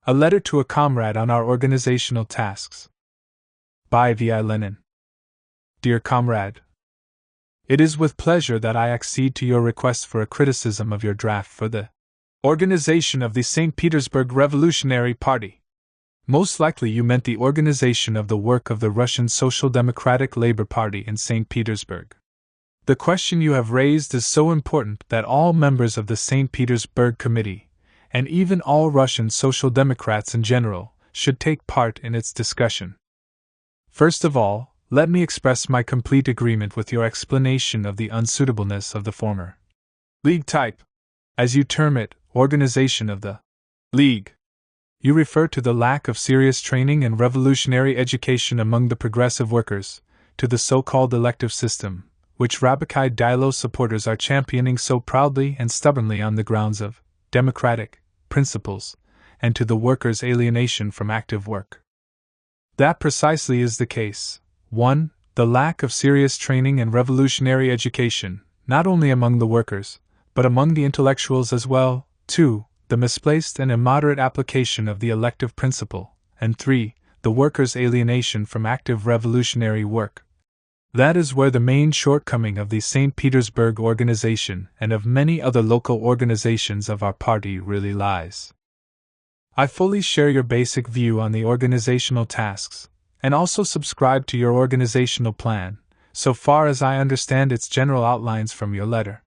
A Letter to a Comrade on Our Organisational Tasks. By V.I. Lenin. Dear Comrade, it is with pleasure that I accede to your request for a criticism of your draft for the organization of the St. Petersburg Revolutionary Party. Most likely you meant the organization of the work of the Russian Social-Democratic Labor Party in St. Petersburg. The question you have raised is so important that all members of the St. Petersburg Committee, and even all Russian Social Democrats in general, should take part in its discussion. First of all, let me express my complete agreement with your explanation of the unsuitableness of the former League type, as you term it, organization of the League. You refer to the lack of serious training and revolutionary education among the progressive workers, to the so-called elective system, which Rabakai Dilo supporters are championing so proudly and stubbornly on the grounds of democratic principles, and to the workers' alienation from active work. That precisely is the case. 1. The lack of serious training and revolutionary education, not only among the workers, but among the intellectuals as well. 2. The misplaced and immoderate application of the elective principle. And 3. The workers' alienation from active revolutionary work. That is where the main shortcoming of the St. Petersburg organization and of many other local organizations of our party really lies. I fully share your basic view on the organizational tasks, and also subscribe to your organizational plan, so far as I understand its general outlines from your letter.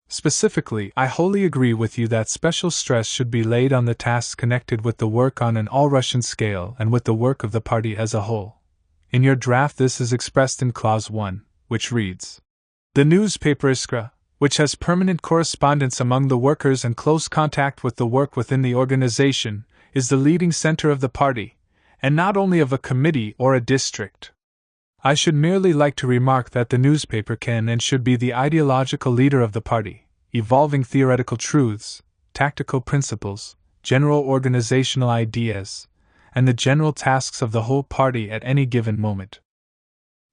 Specifically, I wholly agree with you that special stress should be laid on the tasks connected with the work on an all-Russian scale and with the work of the party as a whole. In your draft this is expressed in Clause 1, which reads, "The newspaper Iskra, which has permanent correspondence among the workers and close contact with the work within the organization, is the leading center of the party, and not only of a committee or a district." I should merely like to remark that the newspaper can and should be the ideological leader of the party, evolving theoretical truths, tactical principles, general organizational ideas, and the general tasks of the whole party at any given moment.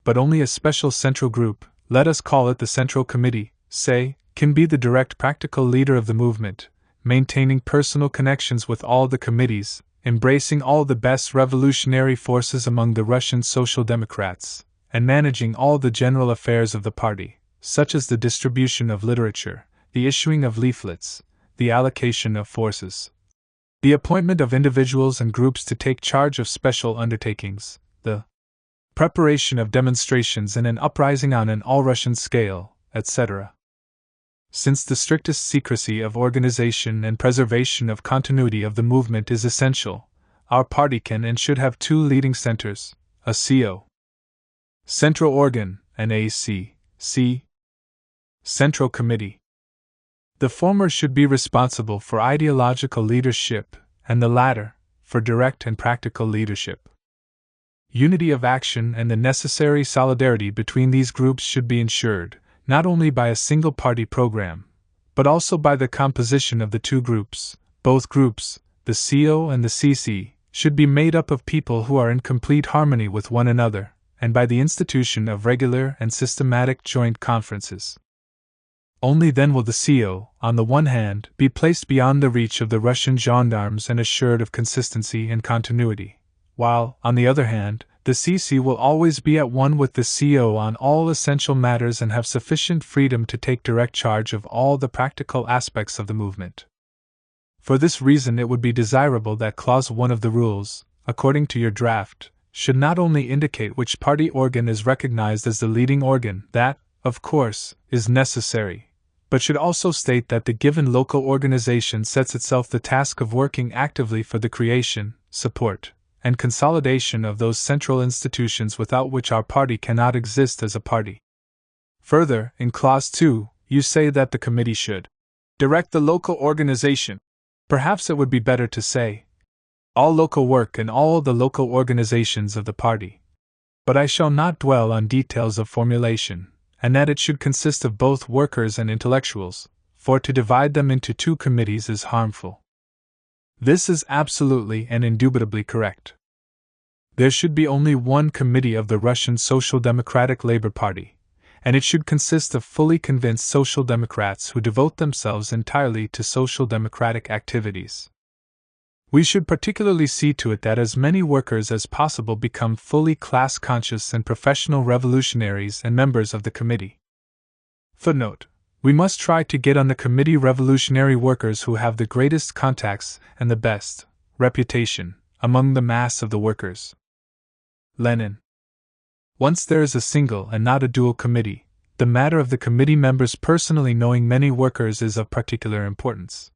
But only a special central group, let us call it the Central Committee, say, can be the direct practical leader of the movement, maintaining personal connections with all the committees, embracing all the best revolutionary forces among the Russian Social Democrats, and managing all the general affairs of the party, such as the distribution of literature, the issuing of leaflets, the allocation of forces, the appointment of individuals and groups to take charge of special undertakings, the preparation of demonstrations in an uprising on an all-Russian scale, etc. Since the strictest secrecy of organization and preservation of continuity of the movement is essential, our party can and should have two leading centers, a CO, Central Organ, and a C, Central Committee. The former should be responsible for ideological leadership, and the latter, for direct and practical leadership. Unity of action and the necessary solidarity between these groups should be ensured, not only by a single party program, but also by the composition of the two groups. Both groups, the CO and the CC, should be made up of people who are in complete harmony with one another, and by the institution of regular and systematic joint conferences. Only then will the CO, on the one hand, be placed beyond the reach of the Russian gendarmes and assured of consistency and continuity, while, on the other hand, the CC will always be at one with the CO on all essential matters and have sufficient freedom to take direct charge of all the practical aspects of the movement. For this reason it would be desirable that Clause 1 of the rules, according to your draft, should not only indicate which party organ is recognized as the leading organ, that, of course, is necessary, but should also state that the given local organization sets itself the task of working actively for the creation, support, and consolidation of those central institutions without which our party cannot exist as a party. Further, in Clause 2, you say that the committee should direct the local organization. Perhaps it would be better to say all local work and all the local organizations of the party. But I shall not dwell on details of formulation, and that it should consist of both workers and intellectuals, for to divide them into two committees is harmful. This is absolutely and indubitably correct. There should be only one committee of the Russian Social-Democratic Labor Party, and it should consist of fully convinced Social Democrats who devote themselves entirely to social democratic activities. We should particularly see to it that as many workers as possible become fully class-conscious and professional revolutionaries and members of the committee. Footnote: we must try to get on the committee revolutionary workers who have the greatest contacts and the best reputation among the mass of the workers. Lenin. Once there is a single and not a dual committee, the matter of the committee members personally knowing many workers is of particular importance.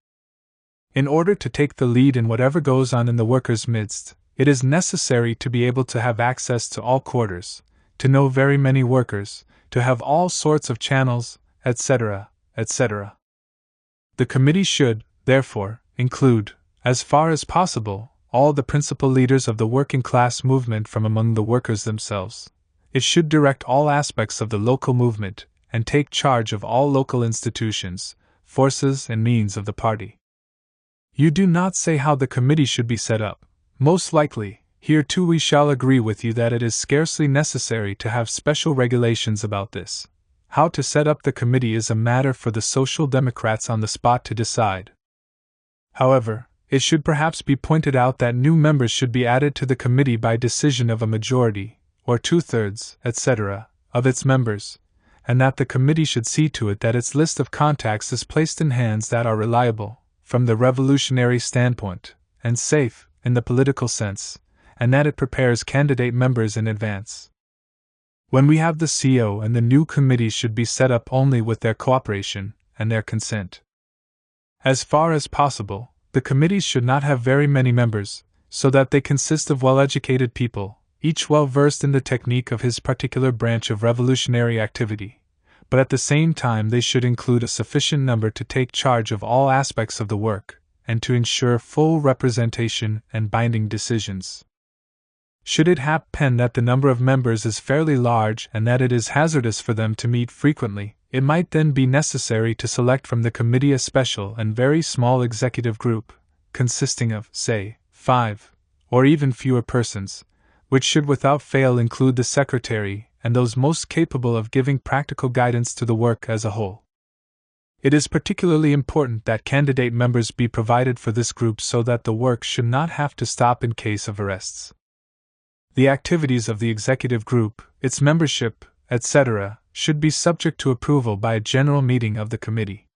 In order to take the lead in whatever goes on in the workers' midst, it is necessary to be able to have access to all quarters, to know very many workers, to have all sorts of channels, etc., etc. The committee should, therefore, include, as far as possible, all the principal leaders of the working class movement from among the workers themselves. It should direct all aspects of the local movement, and take charge of all local institutions, forces, and means of the party. You do not say how the committee should be set up. Most likely, here too we shall agree with you that it is scarcely necessary to have special regulations about this. How to set up the committee is a matter for the Social Democrats on the spot to decide. However, it should perhaps be pointed out that new members should be added to the committee by decision of a majority, or 2/3, etc., of its members, and that the committee should see to it that its list of contacts is placed in hands that are reliable, from the revolutionary standpoint, and safe, in the political sense, and that it prepares candidate members in advance. When we have the CO and the new committee should be set up only with their cooperation and their consent. As far as possible, the committees should not have very many members, so that they consist of well-educated people, each well-versed in the technique of his particular branch of revolutionary activity, but at the same time they should include a sufficient number to take charge of all aspects of the work, and to ensure full representation and binding decisions. Should it happen that the number of members is fairly large and that it is hazardous for them to meet frequently, it might then be necessary to select from the committee a special and very small executive group, consisting of, say, 5, or even fewer persons, which should without fail include the secretary and those most capable of giving practical guidance to the work as a whole. It is particularly important that candidate members be provided for this group so that the work should not have to stop in case of arrests. The activities of the executive group, its membership, etc., should be subject to approval by a general meeting of the committee.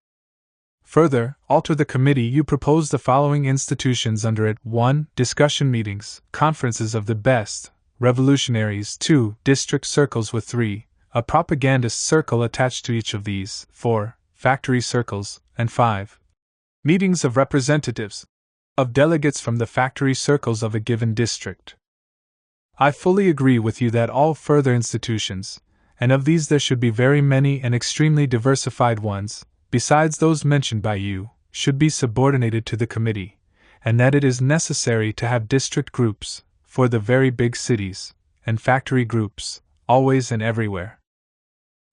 Further, alter the committee, you propose the following institutions under it: 1. Discussion meetings, conferences of the best revolutionaries; 2. District circles with 3. A propagandist circle attached to each of these; 4. Factory circles; and 5. Meetings of representatives of delegates from the factory circles of a given district. I fully agree with you that all further institutions, and of these there should be very many and extremely diversified ones, besides those mentioned by you, should be subordinated to the committee, and that it is necessary to have district groups, for the very big cities, and factory groups, always and everywhere.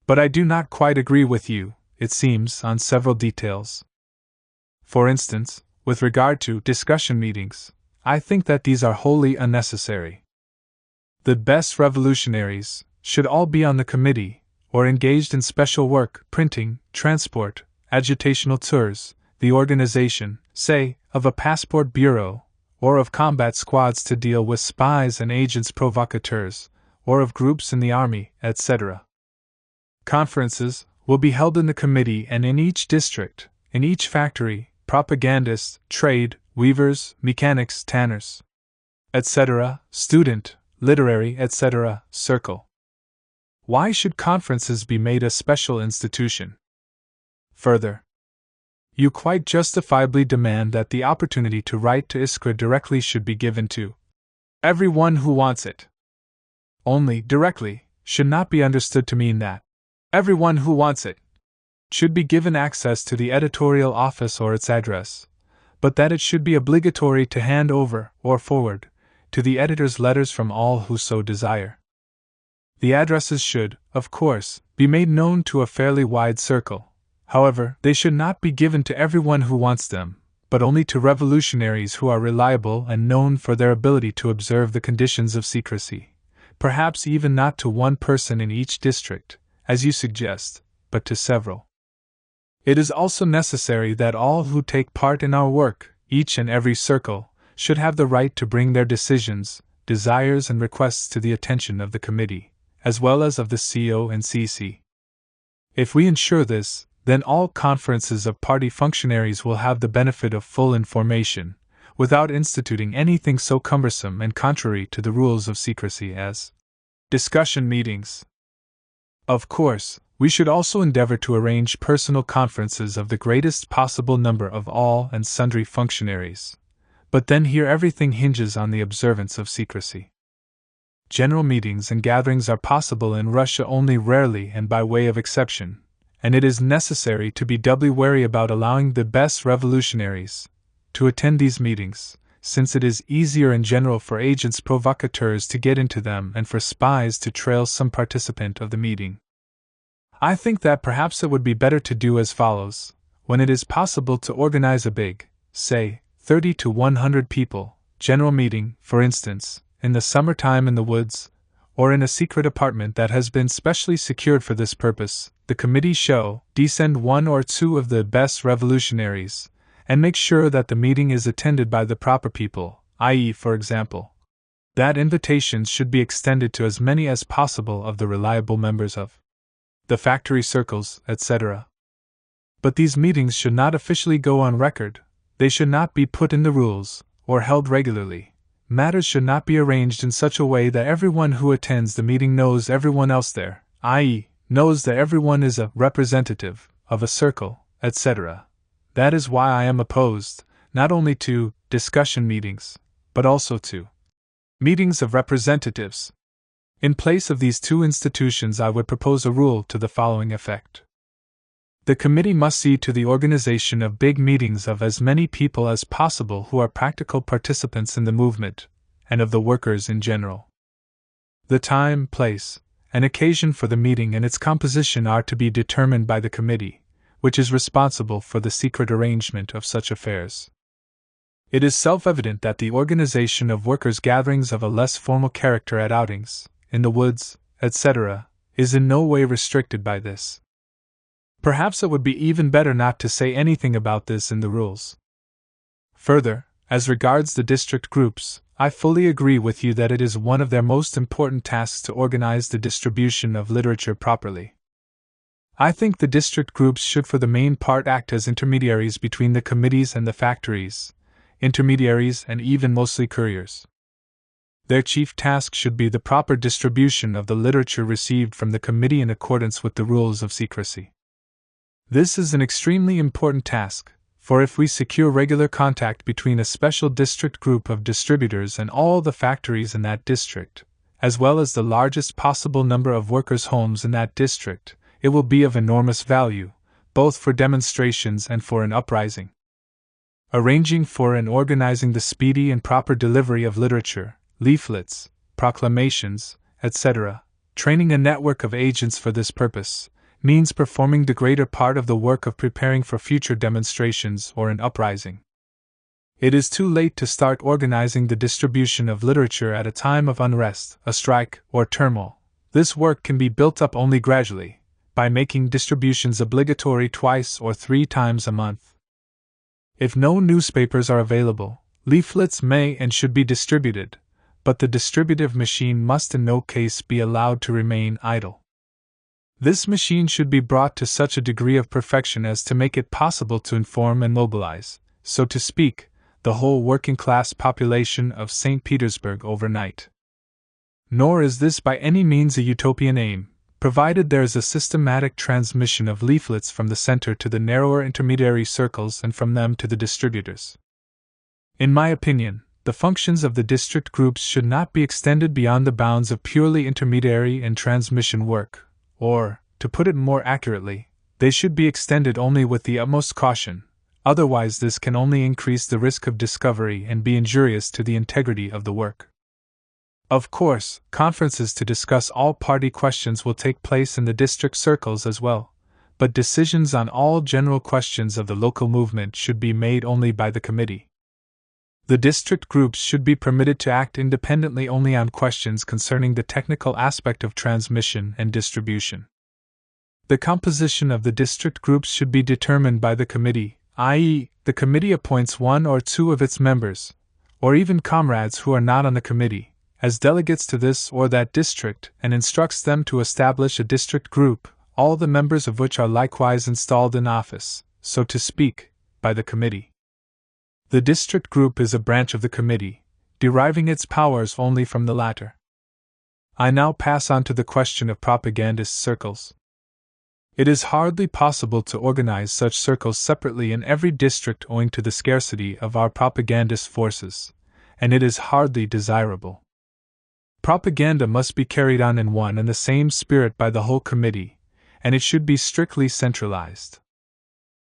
But I do not quite agree with you, it seems, on several details. For instance, with regard to discussion meetings, I think that these are wholly unnecessary. The best revolutionaries should all be on the committee, or engaged in special work, printing, transport, agitational tours, the organization, say, of a passport bureau, or of combat squads to deal with spies and agents provocateurs, or of groups in the army, etc. Conferences will be held in the committee and in each district, in each factory, propagandists, trade, weavers, mechanics, tanners, etc., student, literary, etc., circle. Why should conferences be made a special institution? Further, you quite justifiably demand that the opportunity to write to Iskra directly should be given to everyone who wants it. Only directly should not be understood to mean that everyone who wants it should be given access to the editorial office or its address, but that it should be obligatory to hand over, or forward, to the editors letters from all who so desire. The addresses should, of course, be made known to a fairly wide circle. However, they should not be given to everyone who wants them, but only to revolutionaries who are reliable and known for their ability to observe the conditions of secrecy. Perhaps even not to one person in each district, as you suggest, but to several. It is also necessary that all who take part in our work, each and every circle, should have the right to bring their decisions, desires, and requests to the attention of the committee, as well as of the CO and CC. If we ensure this, then all conferences of party functionaries will have the benefit of full information, without instituting anything so cumbersome and contrary to the rules of secrecy as discussion meetings. Of course, we should also endeavor to arrange personal conferences of the greatest possible number of all and sundry functionaries. But then here everything hinges on the observance of secrecy. General meetings and gatherings are possible in Russia only rarely and by way of exception, and it is necessary to be doubly wary about allowing the best revolutionaries to attend these meetings, since it is easier in general for agents provocateurs to get into them and for spies to trail some participant of the meeting. I think that perhaps it would be better to do as follows: when it is possible to organize a big, say, 30 to 100 people, general meeting, for instance, in the summertime in the woods, or in a secret apartment that has been specially secured for this purpose, the committee shall descend one or two of the best revolutionaries, and make sure that the meeting is attended by the proper people, i.e., for example, that invitations should be extended to as many as possible of the reliable members of the factory circles, etc. But these meetings should not officially go on record, they should not be put in the rules, or held regularly. Matters should not be arranged in such a way that everyone who attends the meeting knows everyone else there, i.e., knows that everyone is a representative of a circle, etc. That is why I am opposed, not only to discussion meetings, but also to meetings of representatives. In place of these two institutions, I would propose a rule to the following effect. The committee must see to the organization of big meetings of as many people as possible who are practical participants in the movement, and of the workers in general. The time, place, and occasion for the meeting and its composition are to be determined by the committee, which is responsible for the secret arrangement of such affairs. It is self-evident that the organization of workers' gatherings of a less formal character at outings, in the woods, etc., is in no way restricted by this. Perhaps it would be even better not to say anything about this in the rules. Further, as regards the district groups, I fully agree with you that it is one of their most important tasks to organize the distribution of literature properly. I think the district groups should for the main part act as intermediaries between the committees and the factories, intermediaries and even mostly couriers. Their chief task should be the proper distribution of the literature received from the committee in accordance with the rules of secrecy. This is an extremely important task, for if we secure regular contact between a special district group of distributors and all the factories in that district, as well as the largest possible number of workers' homes in that district, it will be of enormous value, both for demonstrations and for an uprising. Arranging for and organizing the speedy and proper delivery of literature, leaflets, proclamations, etc., training a network of agents for this purpose, means performing the greater part of the work of preparing for future demonstrations or an uprising. It is too late to start organizing the distribution of literature at a time of unrest, a strike, or turmoil. This work can be built up only gradually, by making distributions obligatory 2 or 3 times a month. If no newspapers are available, leaflets may and should be distributed, but the distributive machine must in no case be allowed to remain idle. This machine should be brought to such a degree of perfection as to make it possible to inform and mobilize, so to speak, the whole working-class population of St. Petersburg overnight. Nor is this by any means a utopian aim, provided there is a systematic transmission of leaflets from the center to the narrower intermediary circles and from them to the distributors. In my opinion, the functions of the district groups should not be extended beyond the bounds of purely intermediary and transmission work. Or, to put it more accurately, they should be extended only with the utmost caution, otherwise this can only increase the risk of discovery and be injurious to the integrity of the work. Of course, conferences to discuss all party questions will take place in the district circles as well, but decisions on all general questions of the local movement should be made only by the committee. The district groups should be permitted to act independently only on questions concerning the technical aspect of transmission and distribution. The composition of the district groups should be determined by the committee, i.e., the committee appoints 1 or 2 of its members, or even comrades who are not on the committee, as delegates to this or that district, and instructs them to establish a district group, all the members of which are likewise installed in office, so to speak, by the committee. The district group is a branch of the committee, deriving its powers only from the latter. I now pass on to the question of propagandist circles. It is hardly possible to organize such circles separately in every district owing to the scarcity of our propagandist forces, and it is hardly desirable. Propaganda must be carried on in one and the same spirit by the whole committee, and it should be strictly centralized.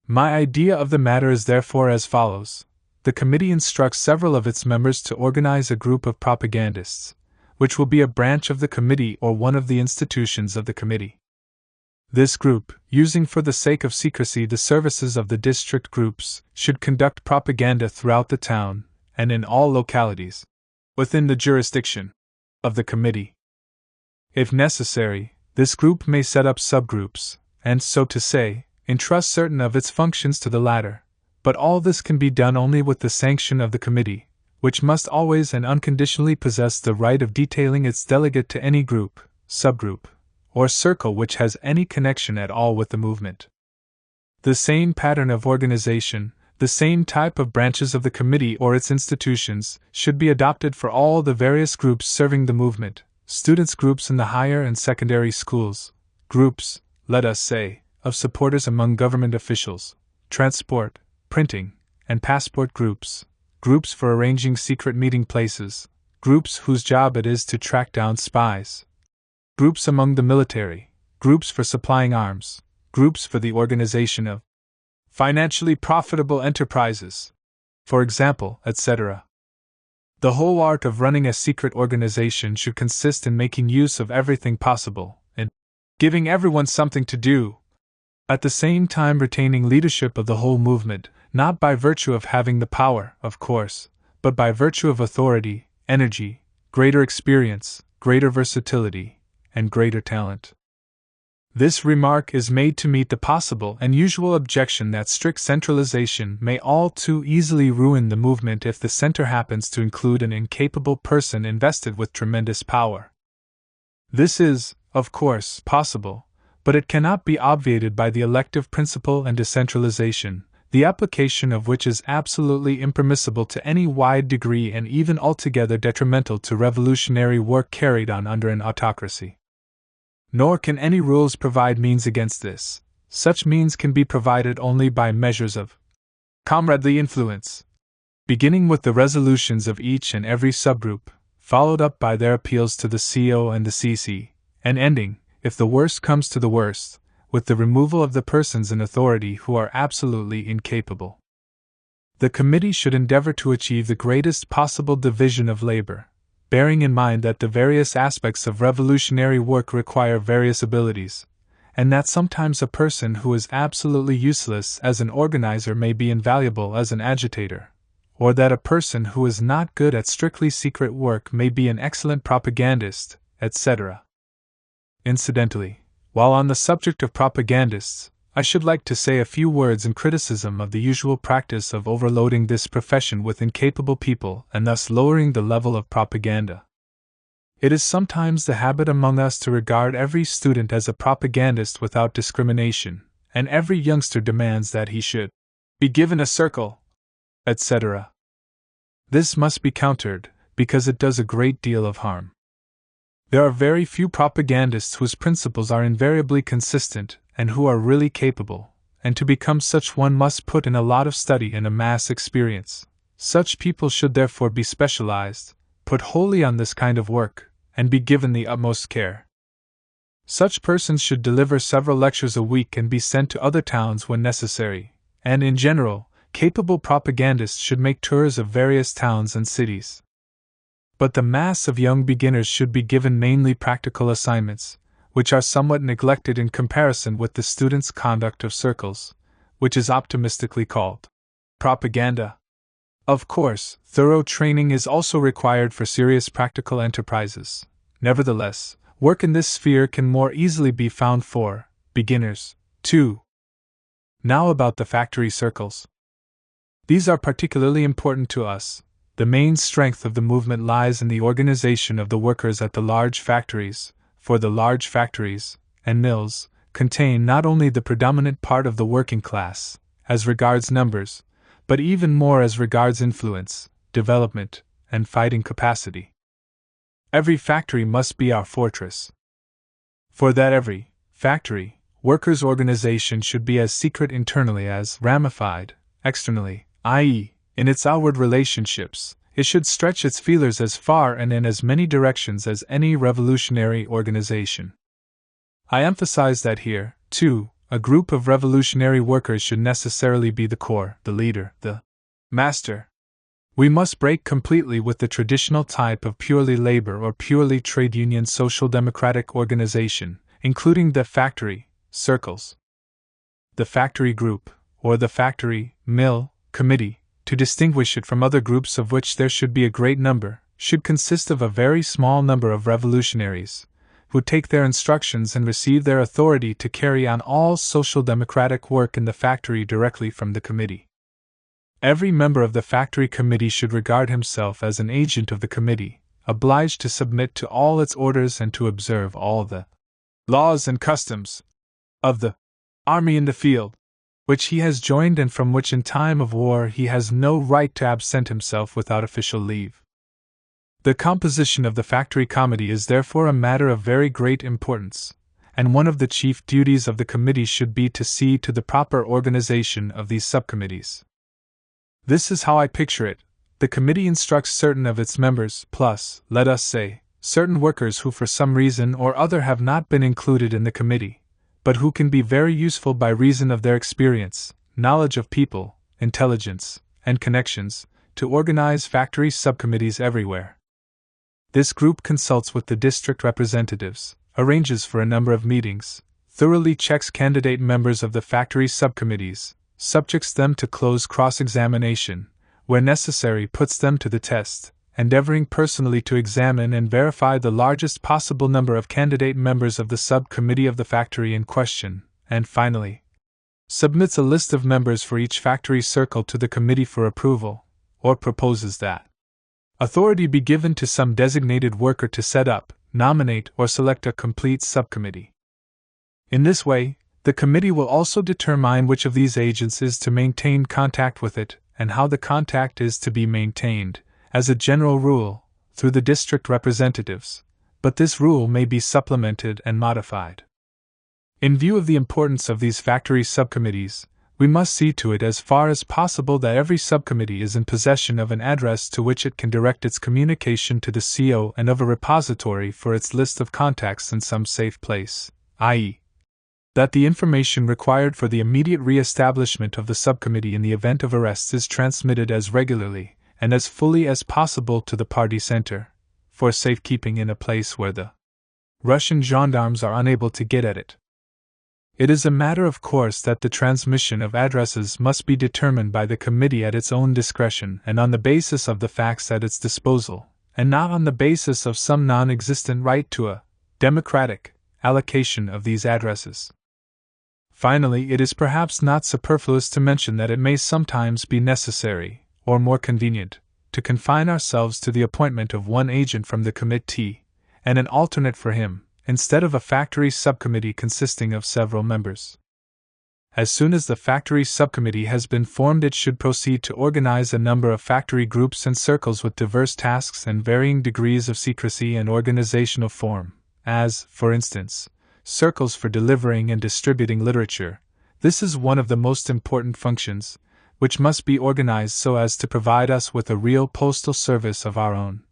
My idea of the matter is therefore as follows. The committee instructs several of its members to organize a group of propagandists, which will be a branch of the committee or one of the institutions of the committee. This group, using for the sake of secrecy the services of the district groups, should conduct propaganda throughout the town, and in all localities, within the jurisdiction of the committee. If necessary, this group may set up subgroups, and, so to say, entrust certain of its functions to the latter, but all this can be done only with the sanction of the committee, which must always and unconditionally possess the right of detailing its delegate to any group, subgroup, or circle which has any connection at all with the movement. The same pattern of organization, the same type of branches of the committee or its institutions, should be adopted for all the various groups serving the movement: students' groups in the higher and secondary schools, groups, let us say, of supporters among government officials, transport, printing, and passport groups, groups for arranging secret meeting places, groups whose job it is to track down spies, groups among the military, groups for supplying arms, groups for the organization of financially profitable enterprises, for example, etc. The whole art of running a secret organization should consist in making use of everything possible, in giving everyone something to do, at the same time retaining leadership of the whole movement, not by virtue of having the power, of course, but by virtue of authority, energy, greater experience, greater versatility, and greater talent. This remark is made to meet the possible and usual objection that strict centralization may all too easily ruin the movement if the center happens to include an incapable person invested with tremendous power. This is, of course, possible, but it cannot be obviated by the elective principle and decentralization, the application of which is absolutely impermissible to any wide degree and even altogether detrimental to revolutionary work carried on under an autocracy. Nor can any rules provide means against this. Such means can be provided only by measures of comradely influence, beginning with the resolutions of each and every subgroup, followed up by their appeals to the CO and the CC, and ending, if the worst comes to the worst, with the removal of the persons in authority who are absolutely incapable. The committee should endeavor to achieve the greatest possible division of labor, bearing in mind that the various aspects of revolutionary work require various abilities, and that sometimes a person who is absolutely useless as an organizer may be invaluable as an agitator, or that a person who is not good at strictly secret work may be an excellent propagandist, etc. Incidentally, while on the subject of propagandists, I should like to say a few words in criticism of the usual practice of overloading this profession with incapable people and thus lowering the level of propaganda. It is sometimes the habit among us to regard every student as a propagandist without discrimination, and every youngster demands that he should be given a circle, etc. This must be countered, because it does a great deal of harm. There are very few propagandists whose principles are invariably consistent, and who are really capable, and to become such one must put in a lot of study and amass experience. Such people should therefore be specialized, put wholly on this kind of work, and be given the utmost care. Such persons should deliver several lectures a week and be sent to other towns when necessary, and in general, capable propagandists should make tours of various towns and cities. But the mass of young beginners should be given mainly practical assignments, which are somewhat neglected in comparison with the students' conduct of circles, which is optimistically called propaganda. Of course, thorough training is also required for serious practical enterprises. Nevertheless, work in this sphere can more easily be found for beginners, too. Now about the factory circles. These are particularly important to us, The main strength of the movement lies in the organization of the workers at the large factories, for the large factories and mills contain not only the predominant part of the working class, as regards numbers, but even more as regards influence, development, and fighting capacity. Every factory must be our fortress. For that every factory workers' organization should be as secret internally as ramified externally, i.e., in its outward relationships, it should stretch its feelers as far and in as many directions as any revolutionary organization. I emphasize that here, too, a group of revolutionary workers should necessarily be the core, the leader, the master. We must break completely with the traditional type of purely labor or purely trade union social democratic organization, including the factory circles. The factory group, or the factory mill committee, to distinguish it from other groups of which there should be a great number, should consist of a very small number of revolutionaries, who take their instructions and receive their authority to carry on all social democratic work in the factory directly from the committee. Every member of the factory committee should regard himself as an agent of the committee, obliged to submit to all its orders and to observe all the laws and customs of the army in the field, which he has joined and from which in time of war he has no right to absent himself without official leave. The composition of the factory committee is therefore a matter of very great importance, and one of the chief duties of the committee should be to see to the proper organization of these subcommittees. This is how I picture it. The committee instructs certain of its members, plus, let us say, certain workers who for some reason or other have not been included in the committee, but who can be very useful by reason of their experience, knowledge of people, intelligence, and connections, to organize factory subcommittees everywhere. This group consults with the district representatives, arranges for a number of meetings, thoroughly checks candidate members of the factory subcommittees, subjects them to close cross-examination, where necessary puts them to the test, endeavoring personally to examine and verify the largest possible number of candidate members of the subcommittee of the factory in question, and finally, submits a list of members for each factory circle to the committee for approval, or proposes that authority be given to some designated worker to set up, nominate, or select a complete subcommittee. In this way, the committee will also determine which of these agents is to maintain contact with it, and how the contact is to be maintained, as a general rule, through the district representatives, but this rule may be supplemented and modified. In view of the importance of these factory subcommittees, we must see to it as far as possible that every subcommittee is in possession of an address to which it can direct its communication to the CO and of a repository for its list of contacts in some safe place, i.e., that the information required for the immediate re-establishment of the subcommittee in the event of arrests is transmitted as regularly and as fully as possible to the party center, for safekeeping in a place where the Russian gendarmes are unable to get at it. It is a matter of course that the transmission of addresses must be determined by the committee at its own discretion and on the basis of the facts at its disposal, and not on the basis of some non-existent right to a democratic allocation of these addresses. Finally, it is perhaps not superfluous to mention that it may sometimes be necessary, or more convenient, to confine ourselves to the appointment of one agent from the committee, and an alternate for him, instead of a factory subcommittee consisting of several members. As soon as the factory subcommittee has been formed, it should proceed to organize a number of factory groups and circles with diverse tasks and varying degrees of secrecy and organizational form, as, for instance, circles for delivering and distributing literature. This is one of the most important functions, which must be organized so as to provide us with a real postal service of our own,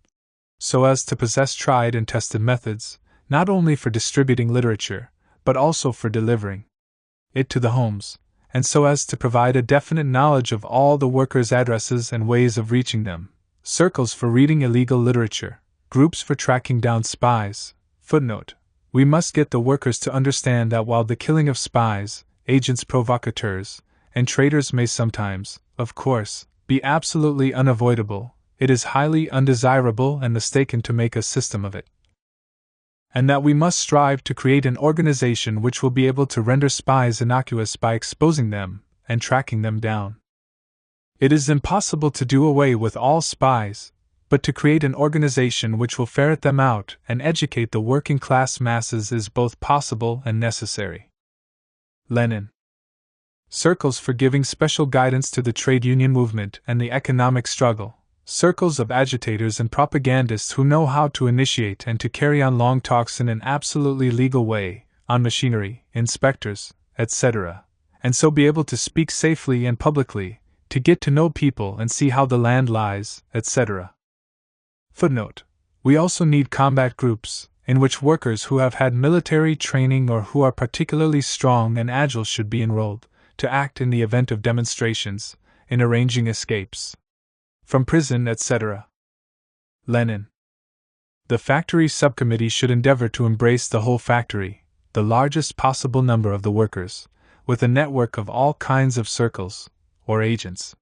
so as to possess tried and tested methods, not only for distributing literature, but also for delivering it to the homes, and so as to provide a definite knowledge of all the workers' addresses and ways of reaching them, circles for reading illegal literature, groups for tracking down spies. Footnote: we must get the workers to understand that while the killing of spies, agents provocateurs, and traitors may sometimes, of course, be absolutely unavoidable, it is highly undesirable and mistaken to make a system of it, and that we must strive to create an organization which will be able to render spies innocuous by exposing them and tracking them down. It is impossible to do away with all spies, but to create an organization which will ferret them out and educate the working class masses is both possible and necessary. Lenin. Circles for giving special guidance to the trade union movement and the economic struggle. Circles of agitators and propagandists who know how to initiate and to carry on long talks in an absolutely legal way, on machinery, inspectors, etc., and so be able to speak safely and publicly, to get to know people and see how the land lies, etc. Footnote: we also need combat groups, in which workers who have had military training or who are particularly strong and agile should be enrolled, to act in the event of demonstrations, in arranging escapes from prison, etc. Lenin. The factory subcommittee should endeavor to embrace the whole factory, the largest possible number of the workers, with a network of all kinds of circles, or agents.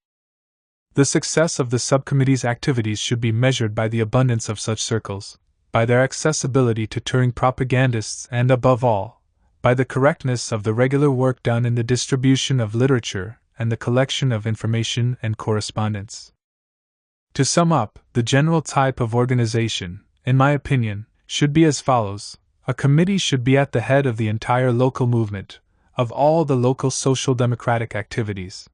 The success of the subcommittee's activities should be measured by the abundance of such circles, by their accessibility to touring propagandists, and above all, by the correctness of the regular work done in the distribution of literature and the collection of information and correspondence. To sum up, the general type of organization, in my opinion, should be as follows: a committee should be at the head of the entire local movement, of all the local social democratic activities.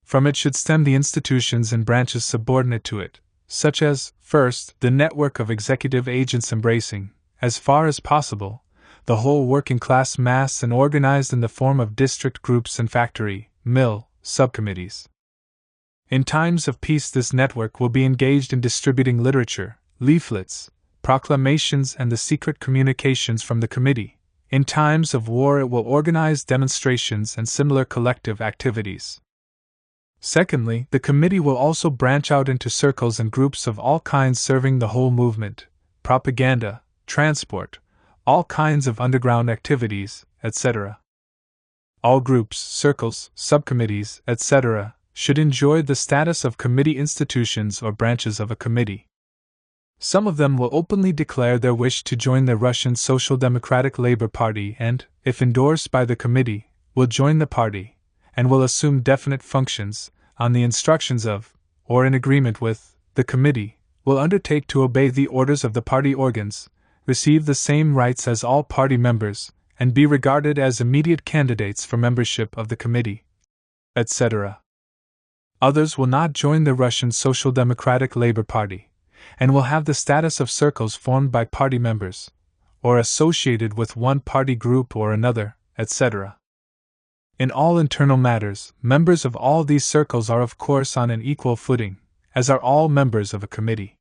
From it should stem the institutions and branches subordinate to it, such as, first, the network of executive agents embracing, as far as possible, the whole working class mass and organized in the form of district groups and factory, mill, subcommittees. In times of peace, this network will be engaged in distributing literature, leaflets, proclamations, and the secret communications from the committee. In times of war, it will organize demonstrations and similar collective activities. Secondly, the committee will also branch out into circles and groups of all kinds serving the whole movement, propaganda, transport, all kinds of underground activities, etc. All groups, circles, subcommittees, etc., should enjoy the status of committee institutions or branches of a committee. Some of them will openly declare their wish to join the Russian Social-Democratic Labor Party and, if endorsed by the committee, will join the party, and will assume definite functions, on the instructions of, or in agreement with, the committee, will undertake to obey the orders of the party organs, receive the same rights as all party members, and be regarded as immediate candidates for membership of the committee, etc. Others will not join the Russian Social-Democratic Labor Party, and will have the status of circles formed by party members, or associated with one party group or another, etc. In all internal matters, members of all these circles are of course on an equal footing, as are all members of a committee.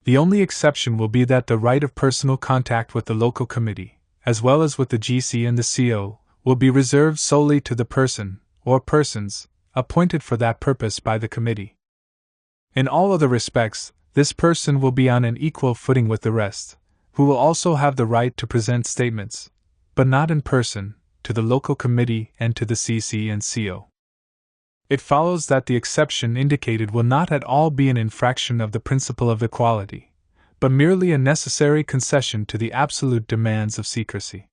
The only exception will be that the right of personal contact with the local committee, as well as with the GC and the CO, will be reserved solely to the person, or persons, appointed for that purpose by the committee. In all other respects, this person will be on an equal footing with the rest, who will also have the right to present statements, but not in person, to the local committee and to the CC and CO. It follows that the exception indicated will not at all be an infraction of the principle of equality, but merely a necessary concession to the absolute demands of secrecy.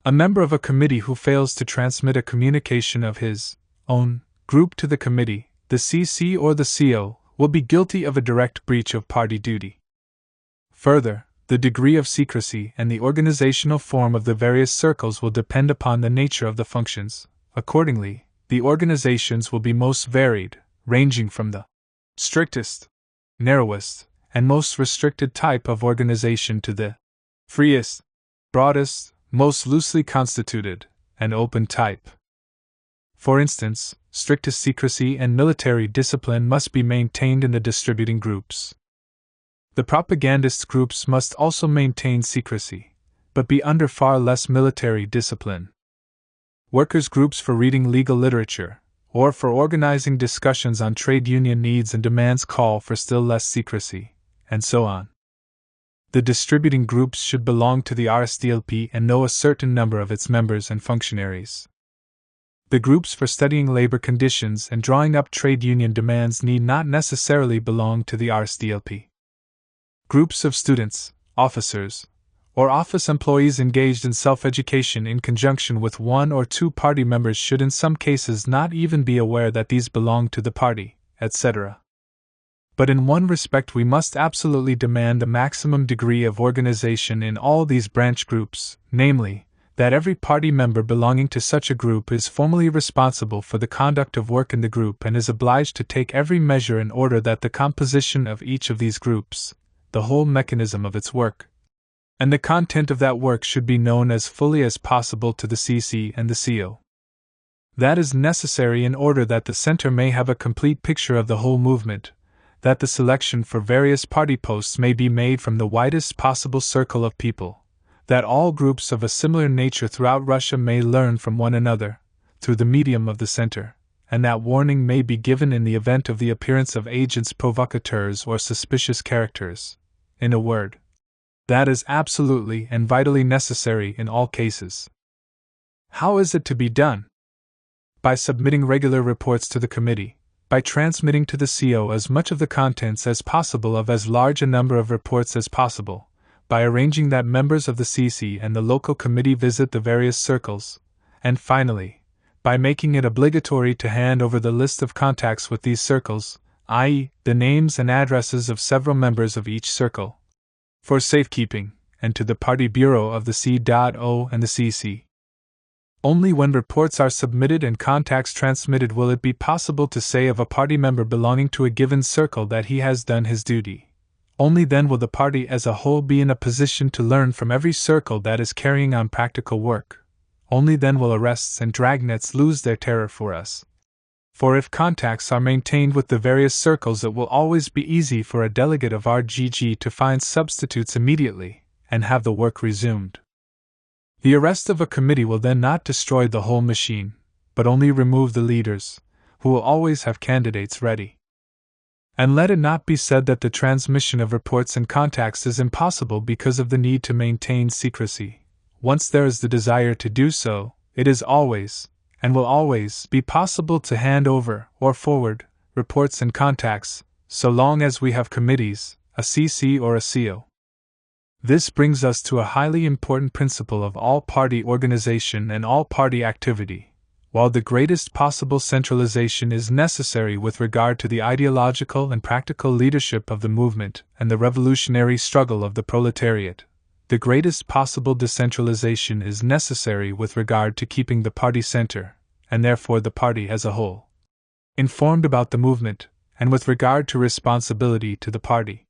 A member of a committee who fails to transmit a communication of his own group to the committee, the CC or the CO, will be guilty of a direct breach of party duty. Further, the degree of secrecy and the organizational form of the various circles will depend upon the nature of the functions. Accordingly, the organizations will be most varied, ranging from the strictest, narrowest, and most restricted type of organization to the freest, broadest, most loosely constituted, and open type. For instance, strictest secrecy and military discipline must be maintained in the distributing groups. The propagandist groups must also maintain secrecy, but be under far less military discipline. Workers' groups for reading legal literature, or for organizing discussions on trade union needs and demands call for still less secrecy, and so on. The distributing groups should belong to the RSDLP and know a certain number of its members and functionaries. The groups for studying labor conditions and drawing up trade union demands need not necessarily belong to the RSDLP. Groups of students, officers, or office employees engaged in self-education in conjunction with one or two party members should in some cases not even be aware that these belong to the party, etc. But in one respect we must absolutely demand a maximum degree of organization in all these branch groups, namely, that every party member belonging to such a group is formally responsible for the conduct of work in the group and is obliged to take every measure in order that the composition of each of these groups, the whole mechanism of its work, and the content of that work should be known as fully as possible to the CC and the CO. That is necessary in order that the center may have a complete picture of the whole movement, that the selection for various party posts may be made from the widest possible circle of people, that all groups of a similar nature throughout Russia may learn from one another, through the medium of the center, and that warning may be given in the event of the appearance of agents provocateurs or suspicious characters. In a word, that is absolutely and vitally necessary in all cases. How is it to be done? By submitting regular reports to the committee, by transmitting to the CO as much of the contents as possible of as large a number of reports as possible, by arranging that members of the CC and the local committee visit the various circles, and finally, by making it obligatory to hand over the list of contacts with these circles, i.e., the names and addresses of several members of each circle, for safekeeping, and to the party bureau of the C.O and the CC. Only when reports are submitted and contacts transmitted will it be possible to say of a party member belonging to a given circle that he has done his duty. Only then will the party as a whole be in a position to learn from every circle that is carrying on practical work. Only then will arrests and dragnets lose their terror for us. For if contacts are maintained with the various circles, it will always be easy for a delegate of RGG to find substitutes immediately, and have the work resumed. The arrest of a committee will then not destroy the whole machine, but only remove the leaders, who will always have candidates ready. And let it not be said that the transmission of reports and contacts is impossible because of the need to maintain secrecy. Once there is the desire to do so, it is always, and will always, be possible to hand over, or forward, reports and contacts, so long as we have committees, a CC or a CO. This brings us to a highly important principle of all party organization and all party activity. While the greatest possible centralization is necessary with regard to the ideological and practical leadership of the movement and the revolutionary struggle of the proletariat, the greatest possible decentralization is necessary with regard to keeping the party center, and therefore the party as a whole, informed about the movement, and with regard to responsibility to the party.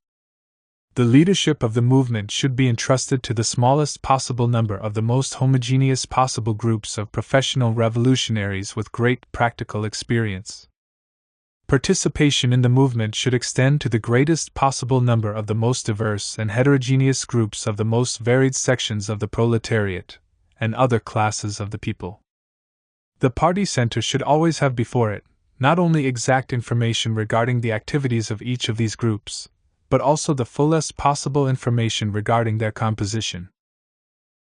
The leadership of the movement should be entrusted to the smallest possible number of the most homogeneous possible groups of professional revolutionaries with great practical experience. Participation in the movement should extend to the greatest possible number of the most diverse and heterogeneous groups of the most varied sections of the proletariat and other classes of the people. The party center should always have before it not only exact information regarding the activities of each of these groups, but also the fullest possible information regarding their composition.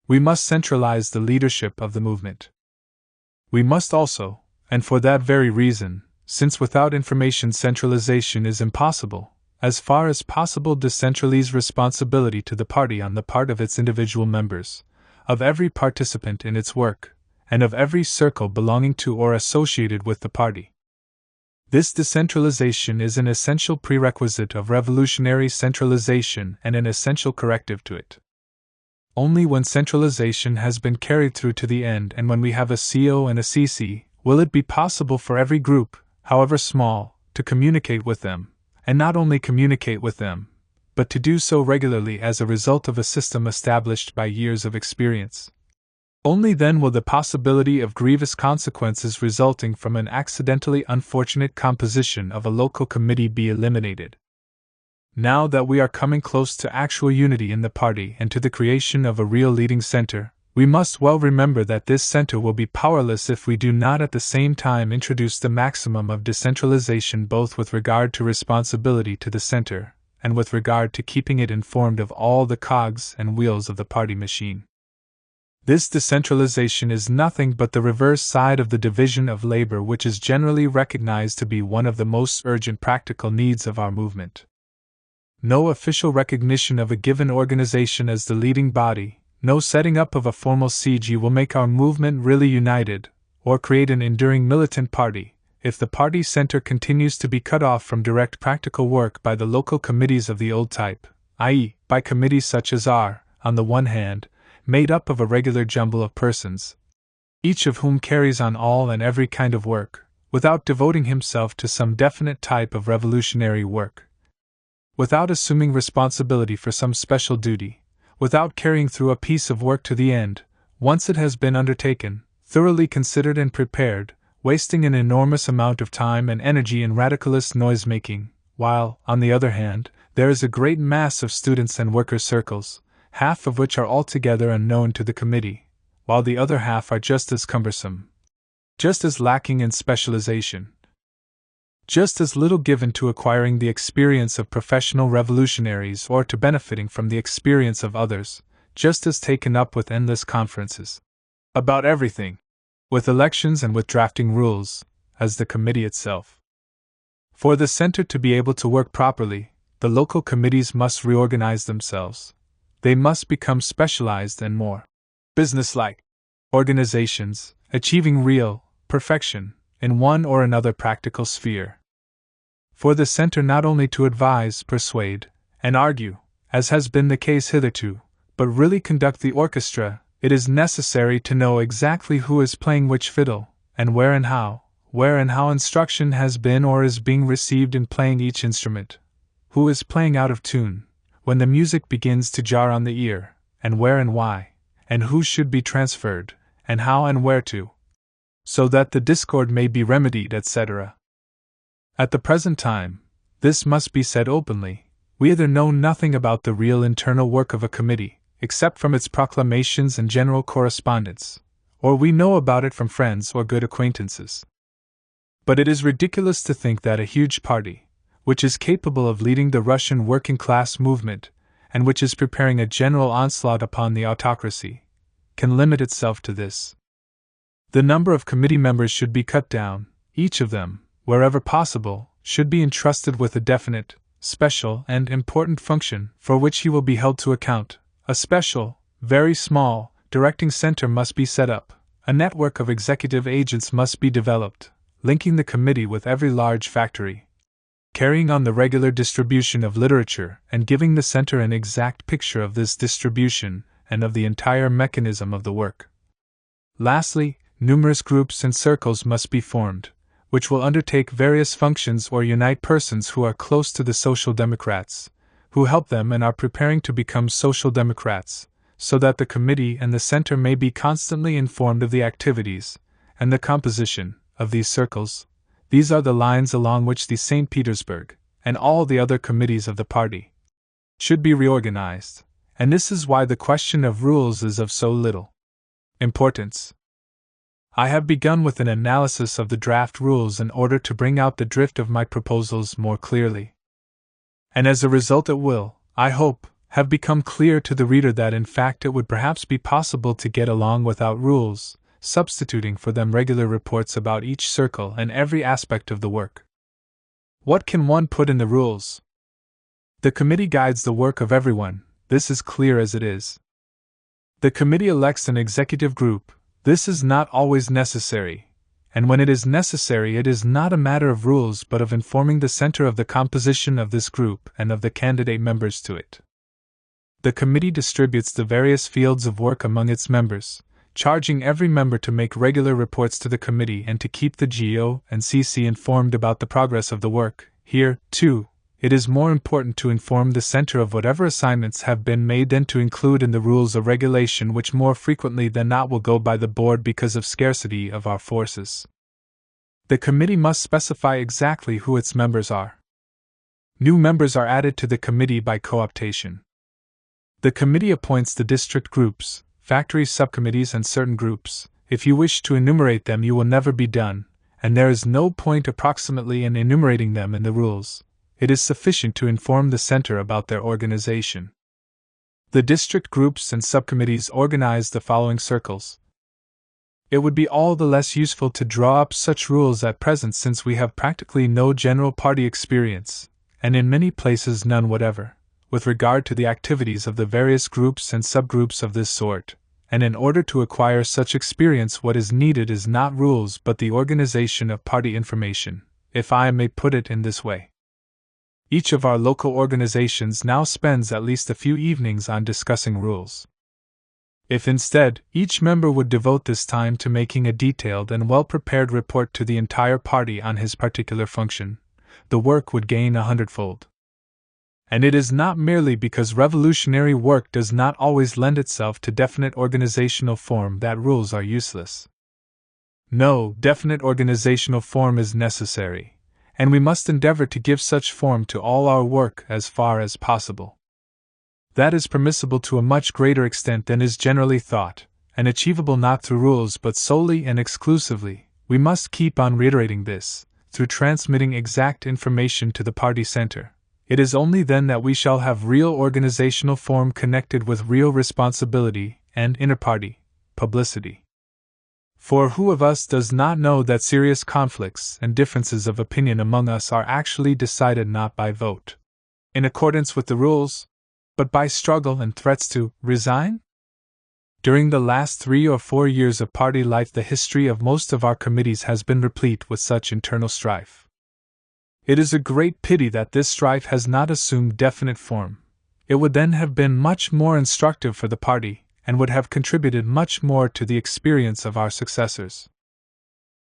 We must centralize the leadership of the movement. We must also, and for that very reason, since without information centralization is impossible, as far as possible decentralize responsibility to the party on the part of its individual members, of every participant in its work, and of every circle belonging to or associated with the party. This decentralization is an essential prerequisite of revolutionary centralization and an essential corrective to it. Only when centralization has been carried through to the end and when we have a CO and a CC, will it be possible for every group, however small, to communicate with them, and not only communicate with them, but to do so regularly as a result of a system established by years of experience. Only then will the possibility of grievous consequences resulting from an accidentally unfortunate composition of a local committee be eliminated. Now that we are coming close to actual unity in the party and to the creation of a real leading center, we must well remember that this center will be powerless if we do not at the same time introduce the maximum of decentralization both with regard to responsibility to the center and with regard to keeping it informed of all the cogs and wheels of the party machine. This decentralization is nothing but the reverse side of the division of labor which is generally recognized to be one of the most urgent practical needs of our movement. No official recognition of a given organization as the leading body, no setting up of a formal CG will make our movement really united, or create an enduring militant party, if the party center continues to be cut off from direct practical work by the local committees of the old type, i.e., by committees such as are, on the one hand, made up of a regular jumble of persons, each of whom carries on all and every kind of work, without devoting himself to some definite type of revolutionary work, without assuming responsibility for some special duty, without carrying through a piece of work to the end, once it has been undertaken, thoroughly considered and prepared, wasting an enormous amount of time and energy in radicalist noise-making, while, on the other hand, there is a great mass of students and workers' circles, half of which are altogether unknown to the committee, while the other half are just as cumbersome, just as lacking in specialization, just as little given to acquiring the experience of professional revolutionaries or to benefiting from the experience of others, just as taken up with endless conferences about everything, with elections and with drafting rules, as the committee itself. For the center to be able to work properly, the local committees must reorganize themselves. They must become specialized and more businesslike organizations, achieving real perfection in one or another practical sphere. For the center not only to advise, persuade, and argue, as has been the case hitherto, but really conduct the orchestra, it is necessary to know exactly who is playing which fiddle, and where and how instruction has been or is being received in playing each instrument, who is playing out of tune, when the music begins to jar on the ear, and where and why, and who should be transferred, and how and where to, so that the discord may be remedied, etc. At the present time, this must be said openly, we either know nothing about the real internal work of a committee, except from its proclamations and general correspondence, or we know about it from friends or good acquaintances. But it is ridiculous to think that a huge party, which is capable of leading the Russian working-class movement, and which is preparing a general onslaught upon the autocracy, can limit itself to this. The number of committee members should be cut down, each of them, wherever possible, should be entrusted with a definite, special, and important function for which he will be held to account. A special, very small, directing center must be set up. A network of executive agents must be developed, linking the committee with every large factory, carrying on the regular distribution of literature and giving the center an exact picture of this distribution and of the entire mechanism of the work. Lastly, numerous groups and circles must be formed, which will undertake various functions or unite persons who are close to the Social Democrats, who help them and are preparing to become Social Democrats, so that the committee and the center may be constantly informed of the activities and the composition of these circles. These are the lines along which the St. Petersburg and all the other committees of the party should be reorganized, and this is why the question of rules is of so little importance. I have begun with an analysis of the draft rules in order to bring out the drift of my proposals more clearly. And as a result it will, I hope, have become clear to the reader that in fact it would perhaps be possible to get along without rules, substituting for them regular reports about each circle and every aspect of the work. What can one put in the rules? The committee guides the work of everyone, this is clear as it is. The committee elects an executive group. This is not always necessary, and when it is necessary it is not a matter of rules but of informing the center of the composition of this group and of the candidate members to it. The committee distributes the various fields of work among its members, charging every member to make regular reports to the committee and to keep the GO and CC informed about the progress of the work. Here, too, it is more important to inform the center of whatever assignments have been made than to include in the rules a regulation which more frequently than not will go by the board because of scarcity of our forces. The committee must specify exactly who its members are. New members are added to the committee by co-optation. The committee appoints the district groups, factory subcommittees and certain groups. If you wish to enumerate them you will never be done, and there is no point approximately in enumerating them in the rules. It is sufficient to inform the center about their organization. The district groups and subcommittees organize the following circles. It would be all the less useful to draw up such rules at present since we have practically no general party experience, and in many places none whatever, with regard to the activities of the various groups and subgroups of this sort, and in order to acquire such experience what is needed is not rules but the organization of party information, if I may put it in this way. Each of our local organizations now spends at least a few evenings on discussing rules. If instead, each member would devote this time to making a detailed and well-prepared report to the entire party on his particular function, the work would gain 100-fold. And it is not merely because revolutionary work does not always lend itself to definite organizational form that rules are useless. No, definite organizational form is necessary, and we must endeavor to give such form to all our work as far as possible. That is permissible to a much greater extent than is generally thought, and achievable not through rules but solely and exclusively. We must keep on reiterating this, through transmitting exact information to the party center. It is only then that we shall have real organizational form connected with real responsibility and inter-party publicity. For who of us does not know that serious conflicts and differences of opinion among us are actually decided not by vote, in accordance with the rules, but by struggle and threats to resign? During the last 3 or 4 years of party life, the history of most of our committees has been replete with such internal strife. It is a great pity that this strife has not assumed definite form. It would then have been much more instructive for the party, and would have contributed much more to the experience of our successors.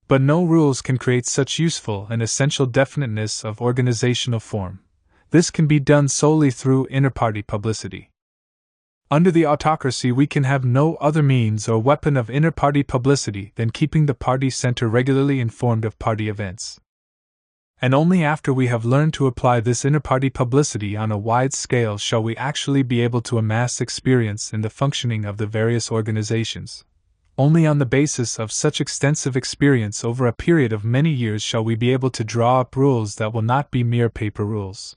But no rules can create such useful and essential definiteness of organizational form. This can be done solely through inter-party publicity. Under the autocracy, we can have no other means or weapon of inter-party publicity than keeping the party center regularly informed of party events. And only after we have learned to apply this inter-party publicity on a wide scale shall we actually be able to amass experience in the functioning of the various organizations. Only on the basis of such extensive experience over a period of many years shall we be able to draw up rules that will not be mere paper rules.